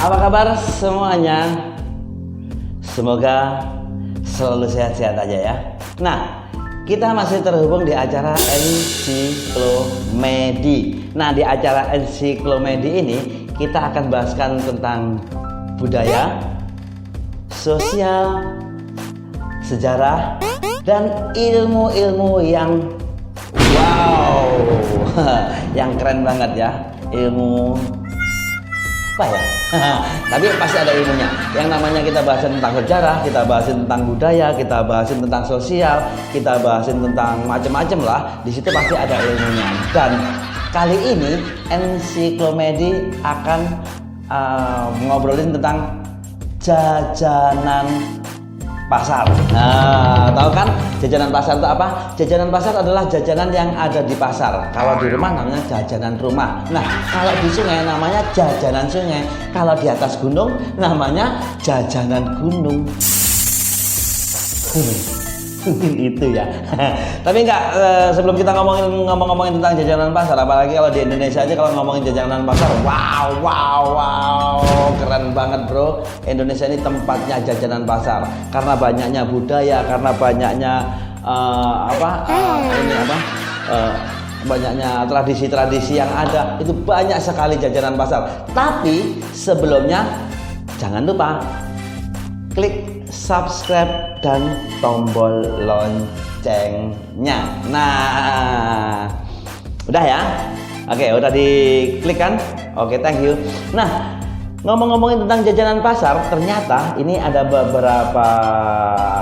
Apa kabar semuanya? Semoga selalu sehat-sehat aja ya. Nah, kita masih terhubung di acara Ensiklomedi. Nah, di acara Ensiklomedi ini kita akan bahaskan tentang budaya, sosial, sejarah, dan ilmu-ilmu yang wow, yang keren banget ya. Ilmu apa ya? Tapi pasti ada ilmunya. Yang namanya kita bahasin tentang sejarah, kita bahasin tentang budaya, kita bahasin tentang sosial, kita bahasin tentang macam-macam lah. Di situ pasti ada ilmunya. Dan kali ini Ensiklomedi akan ngobrolin tentang jajanan pasar. Nah, tahu kan jajanan pasar itu apa? Jajanan pasar adalah jajanan yang ada di pasar. Kalau di rumah namanya jajanan rumah. Nah, kalau di sungai namanya jajanan sungai. Kalau di atas gunung namanya jajanan gunung. Itu ya. Tapi enggak, sebelum kita ngomongin tentang jajanan pasar, apalagi kalau di Indonesia aja kalau ngomongin jajanan pasar, wow, keren banget bro. Indonesia ini tempatnya jajanan pasar karena banyaknya budaya, karena banyaknya banyaknya tradisi-tradisi yang ada. Itu banyak sekali jajanan pasar. Tapi sebelumnya jangan lupa klik subscribe dan tombol loncengnya. Nah, udah ya? Oke, udah diklik kan? Oke, thank you. Nah, ngomongin tentang jajanan pasar, ternyata ini ada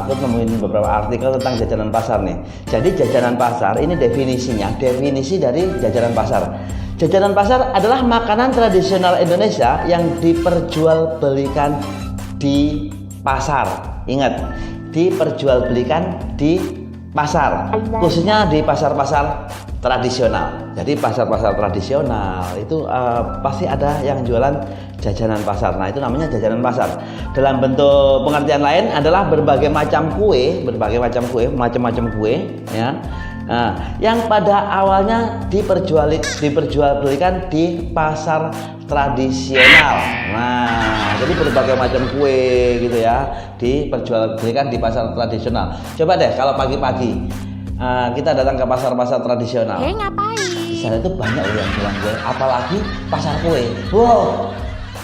aku nemuin beberapa artikel tentang jajanan pasar nih. Jadi jajanan pasar ini definisi dari jajanan pasar. Jajanan pasar adalah makanan tradisional Indonesia yang diperjualbelikan di pasar. Ingat, diperjualbelikan di pasar, khususnya di pasar-pasar tradisional. Jadi pasar-pasar tradisional itu pasti ada yang jualan jajanan pasar. Nah, itu namanya jajanan pasar. Dalam bentuk pengertian lain adalah berbagai macam kue, macam-macam kue ya. Nah, yang pada awalnya diperjualbelikan di pasar tradisional. Nah, jadi berbagai macam kue gitu ya diperjualbelikan di pasar tradisional. Coba deh kalau pagi-pagi kita datang ke pasar-pasar tradisional. Ngapain? Di sana itu banyak yang jualan kue, apalagi pasar kue. Wow,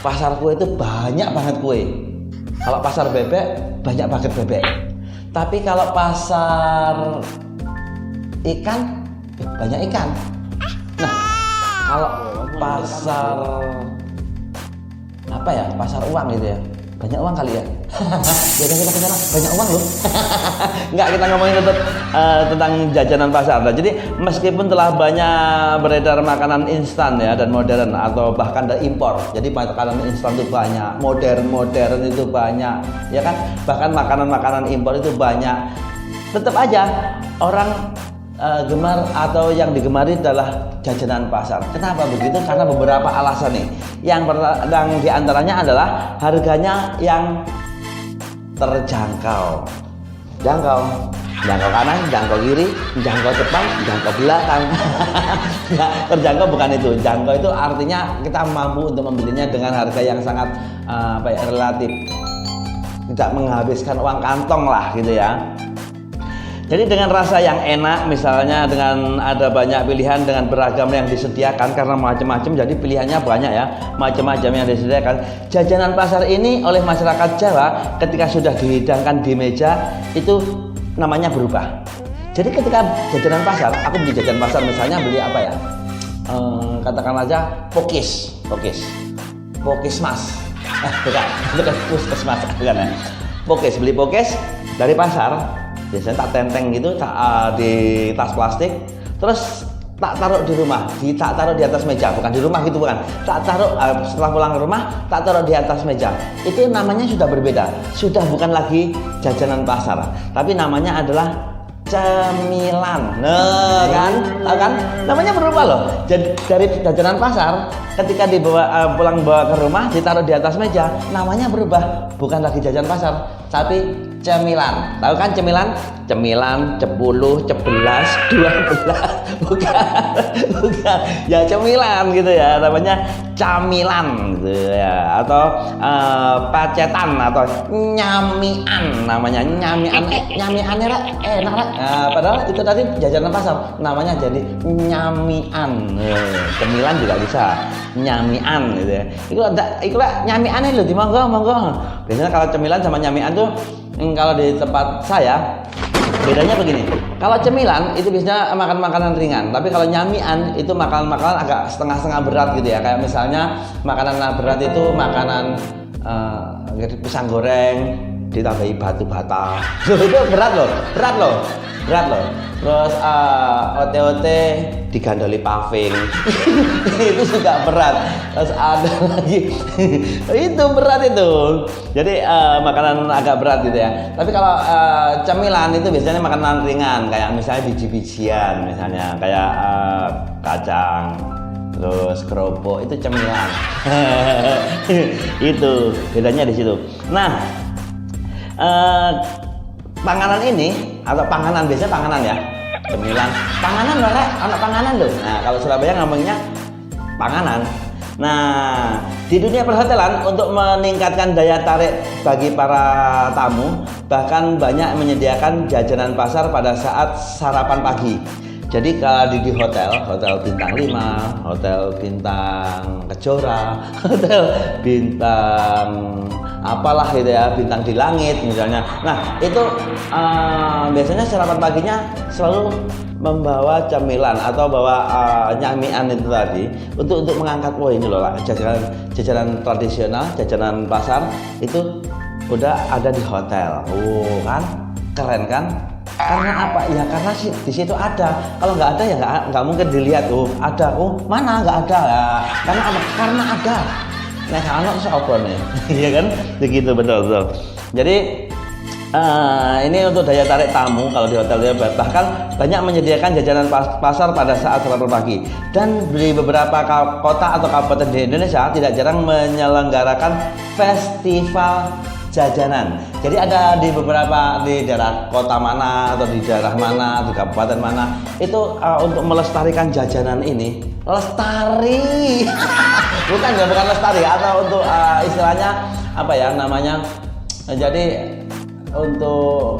pasar kue itu banyak banget kue. Kalau pasar bebek banyak banget bebek. Tapi kalau pasar ikan banyak ikan. Nah, kalau pasar pasar uang gitu ya, banyak uang kali ya. Ya kita ke sana banyak uang loh. Enggak, kita ngomongin tentang jajanan pasar. Nah, jadi meskipun telah banyak beredar makanan instan ya dan modern atau bahkan ada impor. Jadi makanan instan itu banyak, modern itu banyak, ya kan? Bahkan makanan impor itu banyak. Tetap aja orang gemar atau yang digemari adalah jajanan pasar. Kenapa begitu? Karena beberapa alasan nih. Yang diantaranya adalah harganya yang terjangkau. Jangkau kanan, jangkau kiri, jangkau depan, jangkau belakang. Nah, terjangkau bukan itu. Jangkau itu artinya kita mampu untuk membelinya dengan harga yang sangat relatif, tidak menghabiskan uang kantong lah gitu ya. Jadi dengan rasa yang enak, misalnya dengan ada banyak pilihan dengan beragam yang disediakan karena macam-macam, jadi pilihannya banyak ya, macam-macam yang disediakan. Jajanan pasar ini oleh masyarakat Jawa ketika sudah dihidangkan di meja itu namanya berubah. Jadi ketika jajanan pasar, aku beli jajanan pasar misalnya beli apa ya? Katakan aja pokis mas. Bukan puskesmas bukan ya. Beli pokis dari pasar. Biasanya tak tenteng gitu, di tas plastik, terus tak taruh di rumah, tak taruh di atas meja, bukan di rumah gitu bukan, tak taruh setelah pulang ke rumah, tak taruh di atas meja. Itu namanya sudah berbeda, sudah bukan lagi jajanan pasar, tapi namanya adalah cemilan. Nah, tahu kan? Namanya berubah loh. Jadi dari jajanan pasar ketika pulang bawa ke rumah ditaruh di atas meja, namanya berubah, bukan lagi jajanan pasar, tapi cemilan. Tahu kan cemilan? Cemilan, 10, 11, 12. Bukan. Ya cemilan gitu ya, namanya camilan gitu ya. Atau pacetan atau nyamian namanya. Nyamian enak lah. Padahal itu tadi jajanan pasar, namanya jadi nyamian. Cemilan juga bisa. Nyamian gitu ya. Itu nyamian itu di monggo. Biasanya kalau cemilan sama nyamian tuh kalau di tempat saya bedanya begini. Kalau cemilan itu biasanya makan makanan ringan, tapi kalau nyamian itu makanan agak setengah-setengah berat gitu ya. Kayak misalnya makanan berat itu makanan pisang goreng ditambahi batu bata. Itu berat loh. Terus ote-ote digandoli paving. Itu juga berat. Terus ada lagi itu berat itu. Jadi makanan agak berat gitu ya. Tapi kalau cemilan itu biasanya makanan ringan, kayak misalnya biji-bijian, misalnya kayak kacang, terus kerupuk, itu cemilan. Itu bedanya di situ. Nah, panganan ini atau panganan, biasanya panganan ya, cemilan, panganan loh Rek, anak panganan loh. Nah kalau Surabaya ngomongnya panganan. Nah di dunia perhotelan untuk meningkatkan daya tarik bagi para tamu, bahkan banyak menyediakan jajanan pasar pada saat sarapan pagi. Jadi kalau di hotel bintang 5, hotel bintang Kejora, hotel bintang apalah gitu ya, bintang di langit misalnya. Nah itu biasanya sarapan paginya selalu membawa camilan atau bawa nyamian itu tadi untuk mengangkat, wah ini loh jajanan tradisional, jajanan pasar itu udah ada di hotel. Kan keren kan? Karena apa ya? Karena di situ ada. Kalau nggak ada ya nggak mungkin dilihat. Ada. Mana nggak ada ya? Karena apa? Karena ada. Nah anak siapa nih? Iya kan? Begitu betul. Jadi ini untuk daya tarik tamu kalau di hotelnya, bahkan banyak menyediakan jajanan pasar pada saat sarapan pagi. Dan di beberapa kota atau kabupaten di Indonesia tidak jarang menyelenggarakan festival jajanan. Jadi ada di beberapa di daerah kota mana atau di daerah mana, di kabupaten mana itu untuk melestarikan jajanan ini. Lestari. bukan lestari, atau untuk istilahnya apa ya namanya? Jadi untuk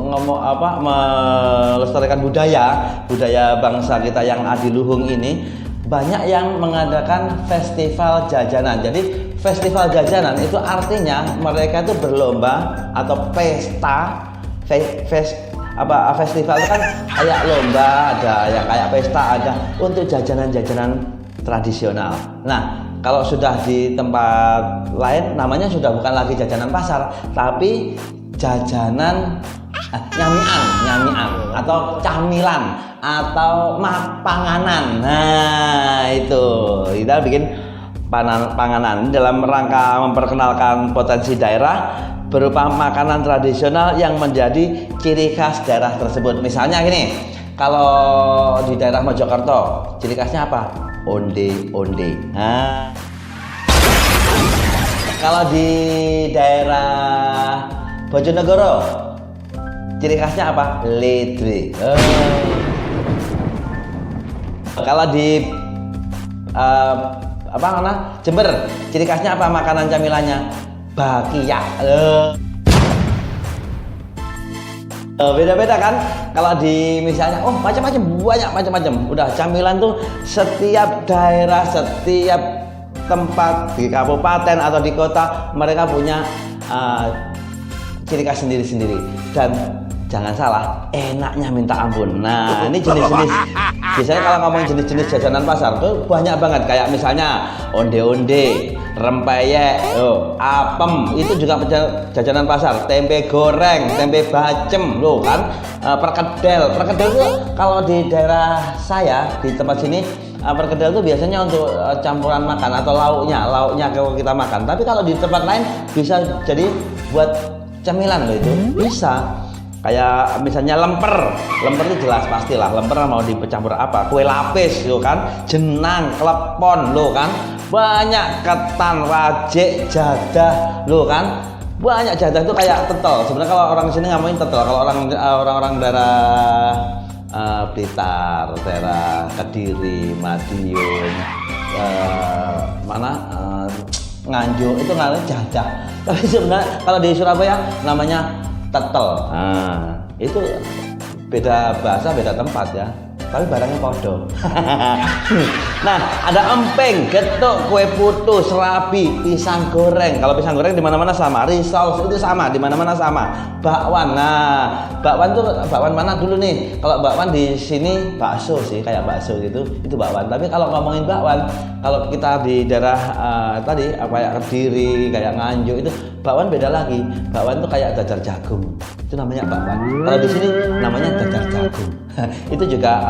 melestarikan budaya bangsa kita yang adiluhung ini, banyak yang mengadakan festival jajanan. Jadi festival jajanan itu artinya mereka itu berlomba atau pesta. Festival itu kan kayak lomba, ada yang kayak pesta, ada untuk jajanan-jajanan tradisional. Nah kalau sudah di tempat lain namanya sudah bukan lagi jajanan pasar, tapi jajanan nyamian atau camilan atau panganan. Nah itu kita bikin panganan dalam rangka memperkenalkan potensi daerah berupa makanan tradisional yang menjadi ciri khas daerah tersebut. Misalnya gini, kalau di daerah Mojokerto ciri khasnya apa? Onde-onde. Nah, kalau di daerah Bojonegoro ciri khasnya apa? Ledre. Kalau di Jember ciri khasnya apa makanan camilannya? Bakia. Beda-beda kan? Kalau di misalnya macam-macam, banyak macam-macam. Udah camilan tuh setiap daerah, setiap tempat di kabupaten atau di kota mereka punya ciri khas sendiri-sendiri. Dan jangan salah, enaknya minta ampun. Nah ini jenis-jenis, biasanya kalau ngomongin jenis-jenis jajanan pasar tuh banyak banget. Kayak misalnya onde-onde, rempeyek, apem, itu juga jajanan pasar. Tempe goreng, tempe bacem, loh kan. Perkedel itu kalau di daerah saya di tempat sini, perkedel itu biasanya untuk campuran makan atau lauknya kalau kita makan. Tapi kalau di tempat lain bisa jadi buat camilan loh, itu bisa. Kayak misalnya lemper itu jelas pastilah, lemper mau dicampur apa, kue lapis lo kan, jenang, klepon lo kan, banyak, ketan, rajik, jadah lo kan, banyak jajan itu kayak tetel. Sebenarnya kalau orang sini ngomongin tetel, kalau orang daerah Blitar, daerah Kediri, Madiun, Nganjuk itu namanya jadah. Tapi sebenarnya kalau di Surabaya namanya tetel. Nah, itu beda bahasa, beda tempat ya. Tapi barangnya podo. Nah, ada emping, getuk, kue putu, serabi, pisang goreng. Kalau pisang goreng di mana-mana sama, risol itu sama, di mana-mana sama. Bakwan. Nah, bakwan tuh bakwan mana dulu nih? Kalau bakwan di sini bakso sih, kayak bakso gitu. Itu bakwan. Tapi kalau ngomongin bakwan, kalau kita di daerah tadi kayak Kediri, kayak Nganjuk itu bakwan beda lagi. Bakwan tuh kayak jajar jagung. Itu namanya bakwan. Kalau di sini namanya jajar jagung. Itu juga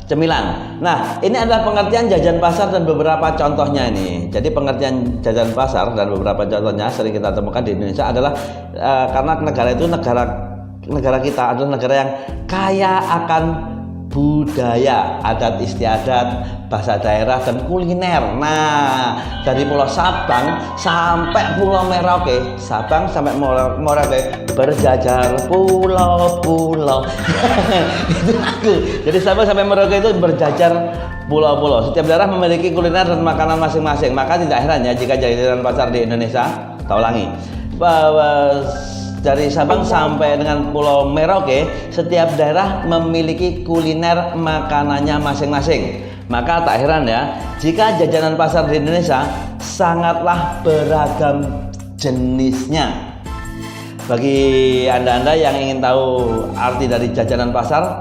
cemilan. Nah, ini adalah pengertian jajan pasar dan beberapa contohnya ini. Jadi pengertian jajan pasar dan beberapa contohnya sering kita temukan di Indonesia adalah karena negara itu negara kita adalah negara yang kaya akan budaya, adat istiadat, bahasa daerah dan kuliner. Nah, dari Pulau Sabang sampai Pulau Merauke, Sabang sampai Merauke berjajar pulau-pulau. Itu aku. Jadi Sabang sampai Merauke itu berjajar pulau-pulau. Setiap daerah memiliki kuliner dan makanan masing-masing. Maka tidak heran ya jika jajanan pasar di Indonesia, tak ulangi, bahwa dari Sabang sampai dengan Pulau Merauke, setiap daerah memiliki kuliner makanannya masing-masing. Maka tak heran ya, jika jajanan pasar di Indonesia sangatlah beragam jenisnya. Bagi Anda-Anda yang ingin tahu arti dari jajanan pasar,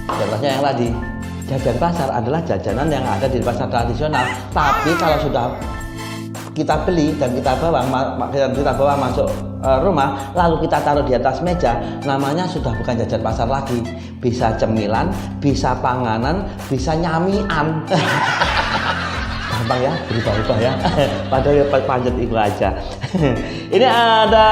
contohnya yang tadi, jajan pasar adalah jajanan yang ada di pasar tradisional. Tapi kalau sudah kita beli dan kita bawa masuk rumah, lalu kita taruh di atas meja, namanya sudah bukan jajan pasar lagi. Bisa cemilan, bisa panganan, bisa nyamian. Gampang ya, berubah-ubah ya. Padahal ya panjat itu aja. Ini ada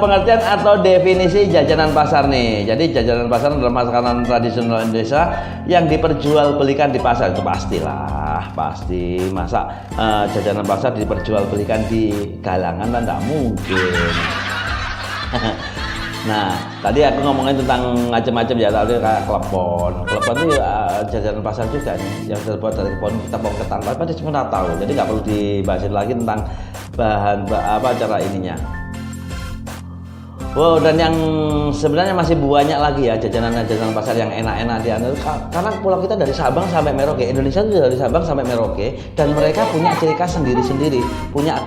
pengertian atau definisi jajanan pasar nih. Jadi jajanan pasar adalah makanan tradisional Indonesia yang diperjualbelikan di pasar. Itu pastilah, pasti. Masa jajanan pasar diperjualbelikan di galangan kan tidak mungkin. Nah, tadi aku ngomongin tentang macam-macam ya, tadi kayak klepon. Klepon itu jajanan pasar juga nih, yang terbuat dari tepung ketan. Tapi dia cuma tahu, jadi nggak perlu dibahas lagi tentang bahan cara ininya. Wow, dan yang sebenarnya masih banyak lagi ya jajanan pasar yang enak-enak di Anda. Karena pulau kita dari Sabang sampai Merauke, Indonesia itu dari Sabang sampai Merauke, dan mereka punya ciri khas sendiri-sendiri, punya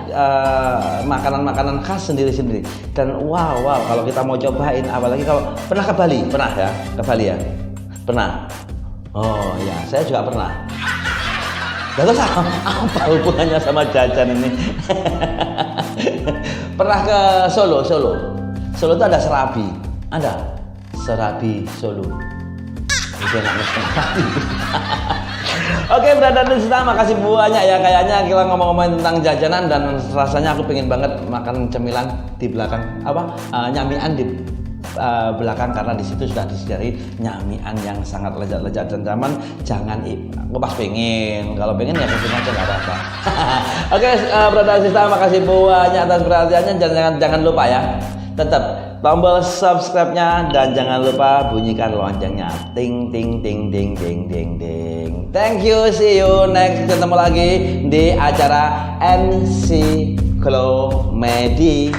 makanan-makanan khas sendiri-sendiri. Dan wow, kalau kita mau cobain, apalagi kalau pernah ke Bali, pernah ya, ke Bali ya, pernah. Oh ya, saya juga pernah. Gak tahu apa hubungannya sama jajan ini. Pernah ke Solo. Solo itu ada serabi, Solo. Itu enaknya setengah hati. Oke, brother dan sister, makasih banyak ya. Kayaknya kita ngomong-ngomongin tentang jajanan dan rasanya aku pengen banget makan cemilan di belakang nyamian di belakang, karena di situ sudah disediakan nyamian yang sangat lezat dan zaman. Jangan aku pas pengen, kalau pengen ya kesini aja nggak apa-apa. Oke, brother dan sister, makasih banyak atas perhatiannya. Jangan lupa ya, tetap tombol subscribe-nya dan jangan lupa bunyikan loncengnya. Ting ting ting ting ting ting ting. Thank you, see you next, ketemu lagi di acara Encyclomedia.